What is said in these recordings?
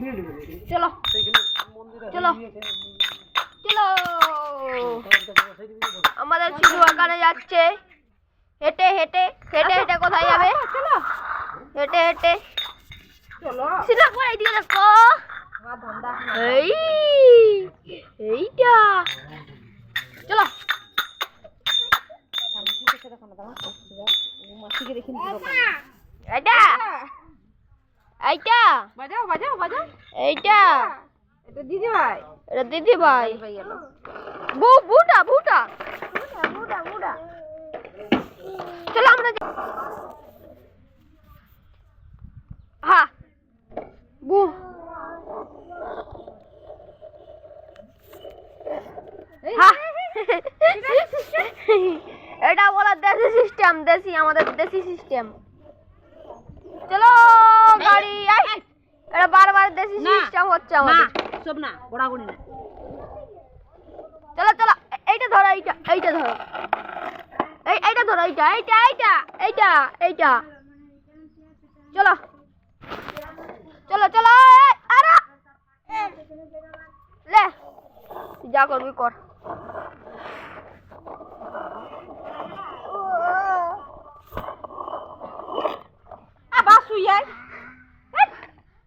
চলো চলো চলো, আমাদের শিশু ওখানে যাচ্ছে হেঁটে হেঁটে হেঁটে হেঁটে। কোথায় যাবে? হেঁটে হেঁটে সিনা করে এইদিকে দেখো। এইটা চলো এইটা এইটা বাজাও বাজাও বাজাও। এইটা এটা দিদি ভাই, এটা দিদি ভাই। বুটা বুটা বুটা বুটা। চলো আমরা হ্যাঁ বু এটা বলা দেশি সিস্টেম, দেশি আমাদের দেশি সিস্টেম। চলো গাড়ি, এটা বারবার দেশি সিস্টেম হচ্ছে আমাদের। সব না গোড়াগুড়ি না। চলো চলো এইটা ধরো, এইটা এইটা ধরো, এইটা ধরো, এইটা এইটা এইটা এইটা এইটা। চলো চলো চলো। আরে লে যা করবি কর। বাস শুই যায়।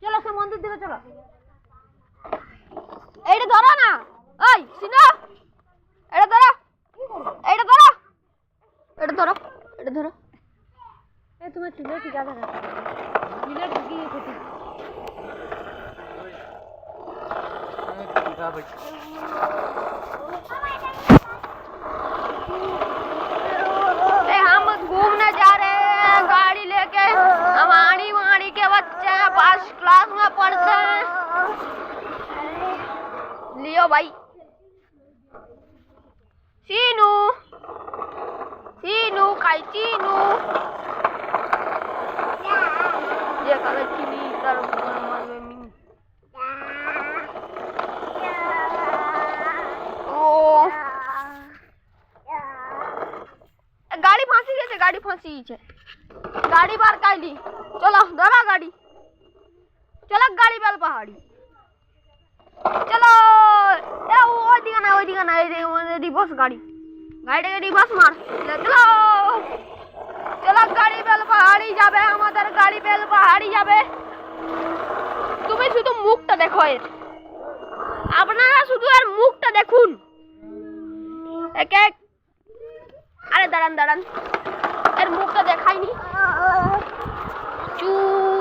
চলো সে মন্দির দিকে চলো। এইটা ধরো না, ওই সিনো এটা ধরো, এইটা ধরো, এটা ধরো, এটা ধরো। এ তোমার চুলে ঠিক আছে না? চুলে ঢুকিয়ে খেতে। हम घूमने जा रहे हैं गाड़ी लेके। हम आड़ी वाड़ी के बच्चे हैं, 5 क्लास में पढ़ते हैं। लियो भाई सीनू सीनू काई सीनू ये करे चीनी कर मारवे मी। ओ गाड़ी फांसी गई, गाड़ी फांसी है, गाड़ी बार काली। चलो धरा गाड़ी, चलो गाड़ी बेल पहाड़ी। चलो ए ओ दिखा ना, ओ दिखा ना, रिवर्स गाड़ी, गाड़ी के रिवर्स मार। चलो चलो गाड़ी बेल पहाड़ी যাবে, আমাদের গাড়ি বেল পাহাড়ি যাবে। তুমি শুধু মুখটা দেখো এর, আপনারা শুধু এর মুখটা দেখুন। এক এক আরে দাঁড়ান দাঁড়ান, এর মুখটা দেখাইনি। চুপ